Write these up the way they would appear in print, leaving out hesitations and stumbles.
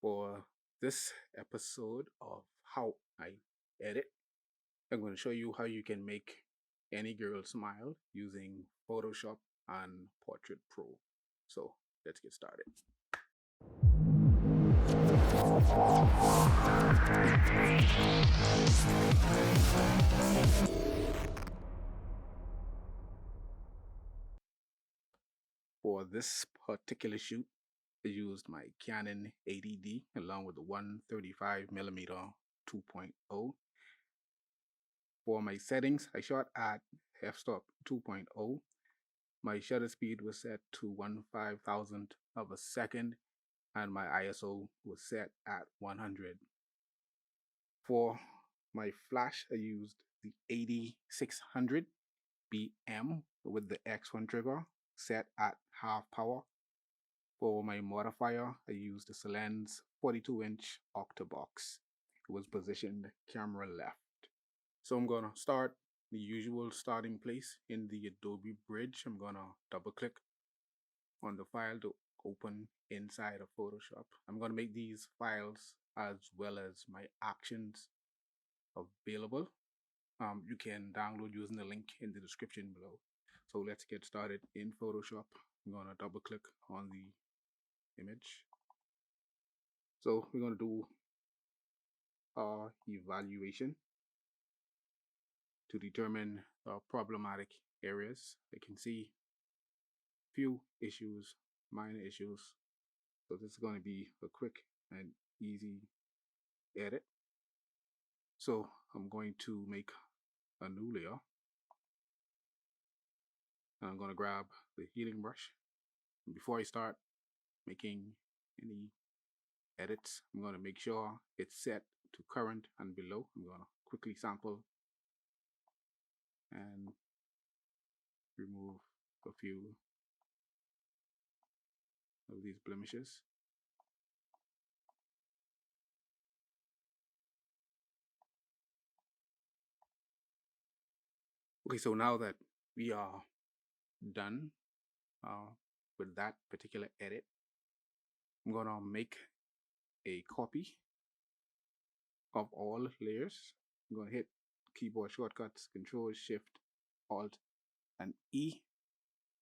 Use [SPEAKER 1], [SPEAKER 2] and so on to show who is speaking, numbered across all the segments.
[SPEAKER 1] For this episode of How I Edit, I'm going to show you how you can make any girl smile using Photoshop and Portrait Pro. So let's get started. For this particular shoot, I used my Canon 80D along with the 135mm 2.0. For my settings, I shot at f-stop 2.0. My shutter speed was set to 1/5000th of a second, and my ISO was set at 100. For my flash, I used the 8600 BM with the X1 trigger set at half power. For my modifier, I used the Solen's 42-inch octabox. It was positioned camera left. So I'm gonna start the usual starting place in the Adobe Bridge. I'm gonna double click on the file to open inside of Photoshop. I'm gonna make these files as well as my actions available. You can download using the link in the description below. So let's get started in Photoshop. I'm gonna double click on the image. So we're gonna do our evaluation to determine problematic areas. I can see few issues, minor issues. So this is going to be a quick and easy edit. So I'm going to make a new layer. And I'm going to grab the healing brush. And before I start making any edits, I'm going to make sure it's set to current and below. I'm going to quickly sample and remove a few of these blemishes. Okay, so now that we are done with that particular edit, I'm going to make a copy of all layers. I'm going to hit keyboard shortcuts, Control, Shift, Alt, and E,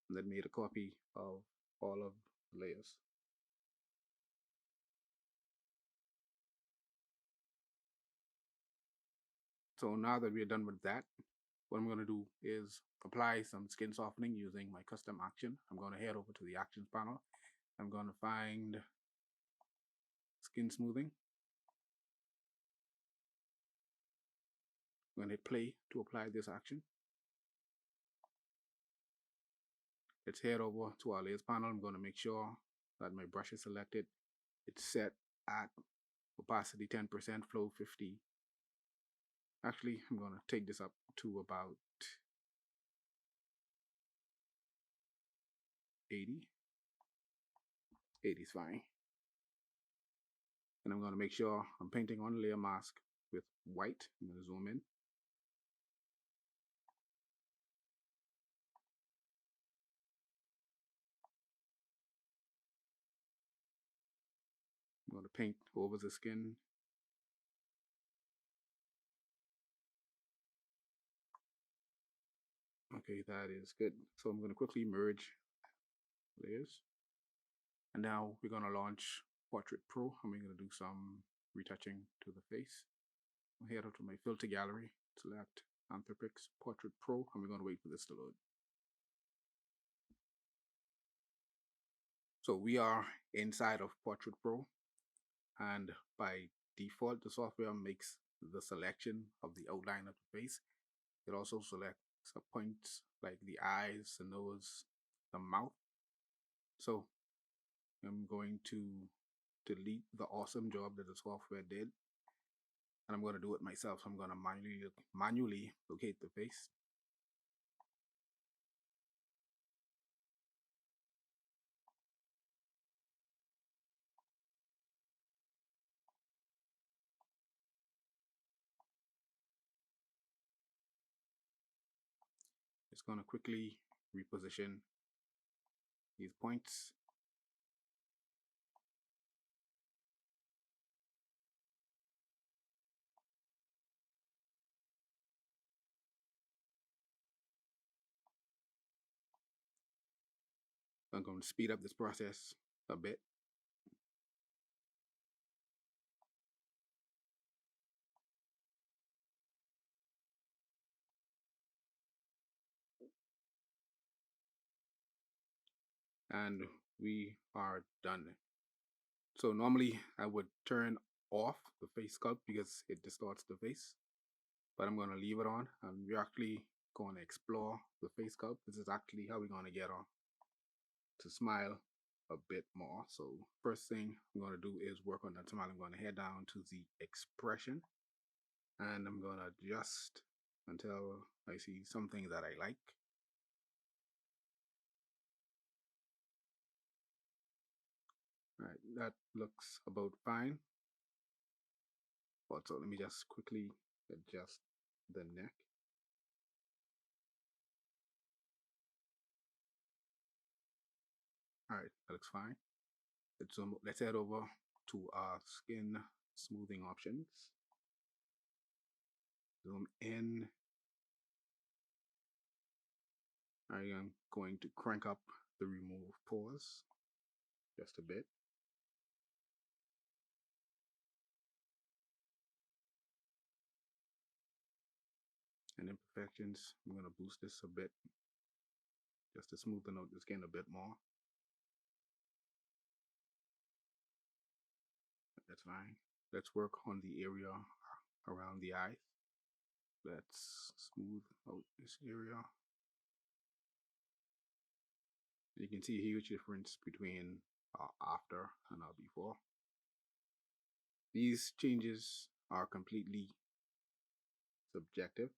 [SPEAKER 1] and that made a copy of all of the layers. So now that we're done with that, what I'm going to do is apply some skin softening using my custom action. I'm going to head over to the actions panel. I'm going to find skin smoothing. I'm going to hit play to apply this action. Let's head over to our layers panel. I'm going to make sure that my brush is selected. It's set at opacity 10%, flow 50. Actually, I'm going to take this up to about 80. 80 is fine. And I'm going to make sure I'm painting on the layer mask with white. I'm going to zoom in. I'm going to paint over the skin. Okay, that is good. So I'm going to quickly merge layers. And now we're going to launch Portrait Pro, and we're going to do some retouching to the face. I'll head up to my filter gallery, select Anthropix Portrait Pro, and we're going to wait for this to load. So we are inside of Portrait Pro, and by default, the software makes the selection of the outline of the face. It also selects points like the eyes, the nose, the mouth. So I'm going to delete the awesome job that the software did, and I'm going to do it myself. So I'm going to manually locate the face. It's going to quickly reposition these points. I'm going to speed up this process a bit. And we are done. So normally I would turn off the face sculpt because it distorts the face, but I'm going to leave it on, and we're actually going to explore the face sculpt. This is actually how we're going to get on to smile a bit more. So first thing I'm going to do is work on that smile. I'm going to head down to the expression, and I'm going to adjust until I see something that I like. All right, that looks about fine. Also, let me just quickly adjust the neck. All right, that looks fine. Let's head over to our skin smoothing options. Zoom in. I am going to crank up the remove pause just a bit. And imperfections, I'm going to boost this a bit just to smoothen out the skin a bit more. That's fine. Let's work on the area around the eyes. Let's smooth out this area. You can see a huge difference between after and before. These changes are completely subjective.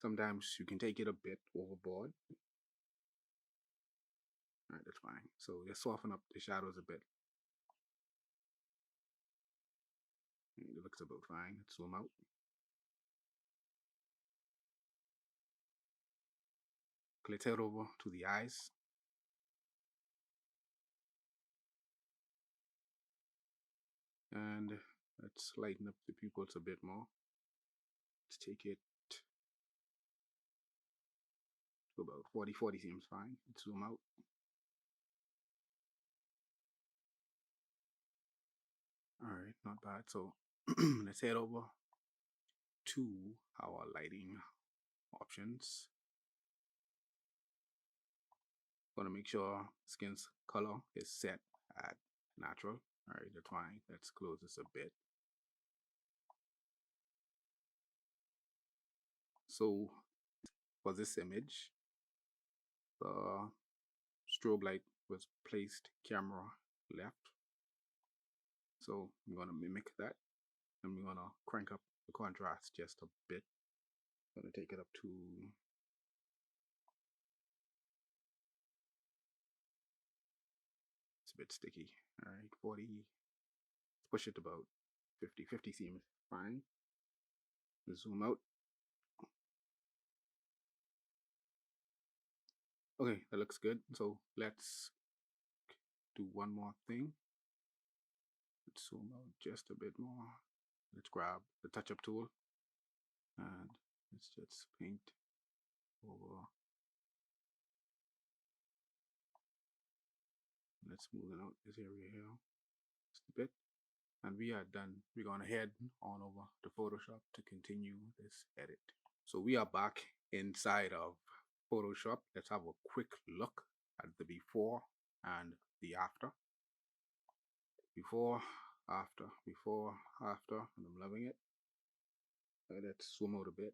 [SPEAKER 1] Sometimes you can take it a bit overboard. All right, that's fine. So let's soften up the shadows a bit. It looks about fine. Let's zoom out. Let's head over to the eyes. And let's lighten up the pupils a bit more. Let's take it to about 40. 40 seems fine. Let's zoom out. All right, not bad. So let's head over to our lighting options. Want to make sure skin's color is set at natural. All right, that's fine. Let's close this a bit. So for this image, the strobe light was placed camera left. So I'm going to mimic that, and we're going to crank up the contrast just a bit. I'm going to take it up to it's a bit sticky. All right, 40. Let's push it about 50. 50 seems fine. Let's zoom out. Okay, that looks good. So let's do one more thing. Let's zoom out just a bit more. Let's grab the touch-up tool and let's just paint over. Let's smoothen out this area here just a bit. And we are done. We're going to head on over to Photoshop to continue this edit. So we are back inside of Photoshop. Let's have a quick look at the before and the after. Before, after, and I'm loving it. Let's zoom out a bit.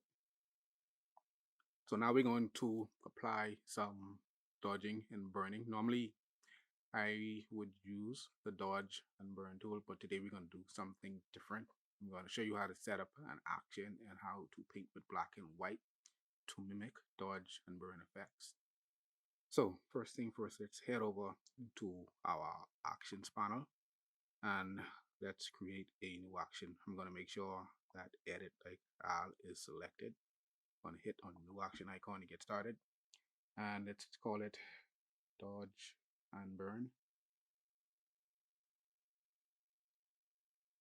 [SPEAKER 1] So now we're going to apply some dodging and burning. Normally, I would use the dodge and burn tool, but today we're going to do something different. I'm going to show you how to set up an action and how to paint with black and white to mimic dodge and burn effects. So first thing first, let's head over to our actions panel and let's create a new action. I'm going to make sure that edit like all is selected. I'm going to hit on the new action icon to get started, and let's call it dodge and burn.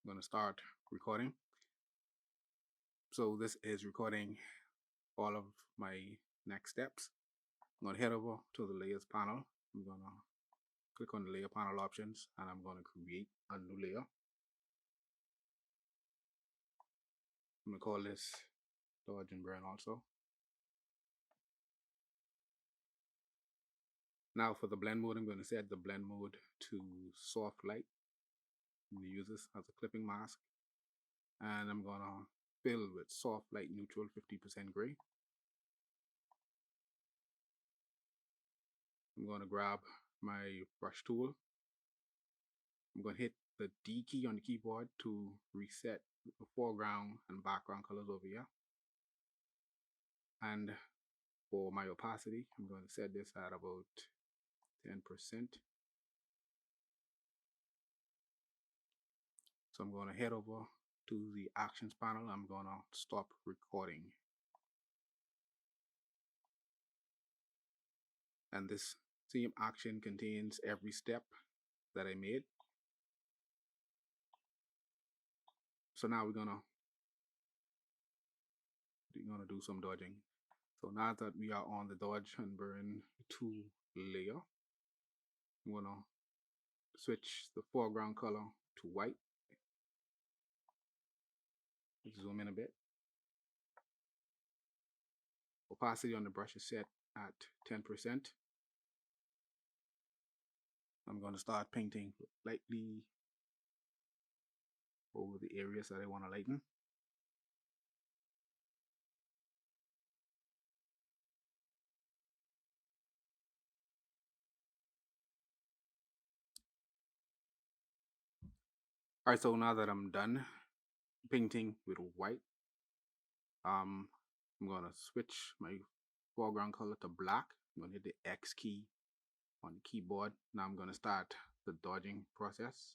[SPEAKER 1] I'm going to start recording. So this is recording all of my next steps. I'm going to head over to the layers panel. I'm going to click on the layer panel options and I'm going to create a new layer. I'm going to call this dodge and burn also. Now for the blend mode, I'm going to set the blend mode to soft light. I'm going to use this as a clipping mask. And I'm going to fill with soft light neutral 50% gray. I'm going to grab my brush tool. I'm going to hit the D key on the keyboard to reset the foreground and background colors over here. And for my opacity, I'm going to set this at about 10%. So I'm going to head over to the actions panel. I'm going to stop recording. And this same action contains every step that I made. So now we're gonna do some dodging. So now that we are on the dodge and burn 2 layer, I'm gonna switch the foreground color to white. Zoom in a bit. Opacity on the brush is set at 10%. I'm going to start painting lightly over the areas that I want to lighten. Alright, so now that I'm done painting with white, I'm going to switch my foreground color to black. I'm going to hit the X key on the keyboard. Now I'm going to start the dodging process.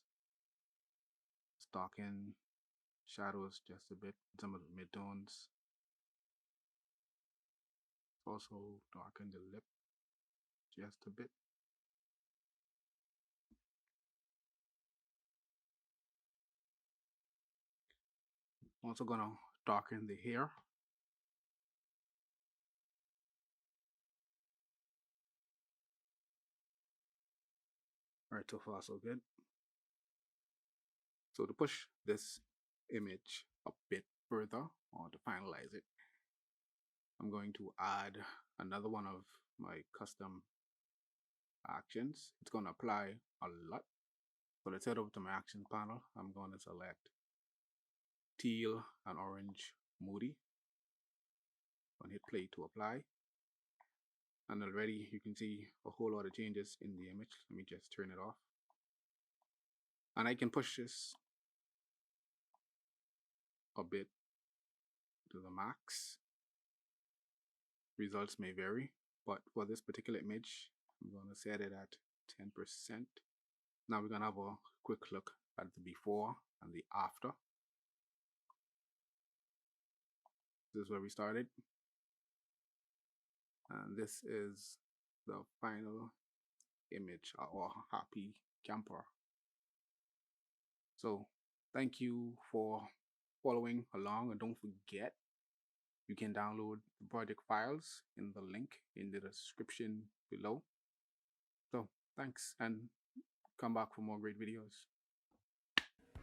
[SPEAKER 1] Darken shadows just a bit, some of the midtones. Also darken the lip just a bit. I'm also gonna darken the hair. Alright, so far so good. So to push this image a bit further, or to finalize it, I'm going to add another one of my custom actions. It's going to apply a lot. So let's head over to my action panel. I'm going to select teal and orange moody. I'm going to hit play to apply. And already you can see a whole lot of changes in the image. Let me just turn it off. And I can push this a bit to the max. Results may vary, but for this particular image, I'm going to set it at 10%. Now we're going to have a quick look at the before and the after. This is where we started. And this is the final image, our happy camper. So thank you for following along, and don't forget you can download the project files in the link in the description below. So thanks, and come back for more great videos.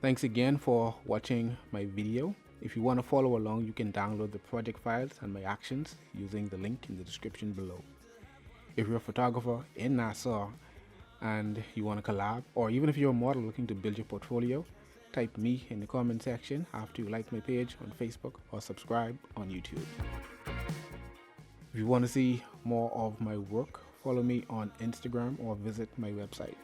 [SPEAKER 1] Thanks again for watching my video. If you want to follow along, you can download the project files and my actions using the link in the description below. If you're a photographer in Nassau and you want to collab, or even if you're a model looking to build your portfolio, type me in the comment section after you like my page on Facebook or subscribe on YouTube. If you want to see more of my work, follow me on Instagram or visit my website.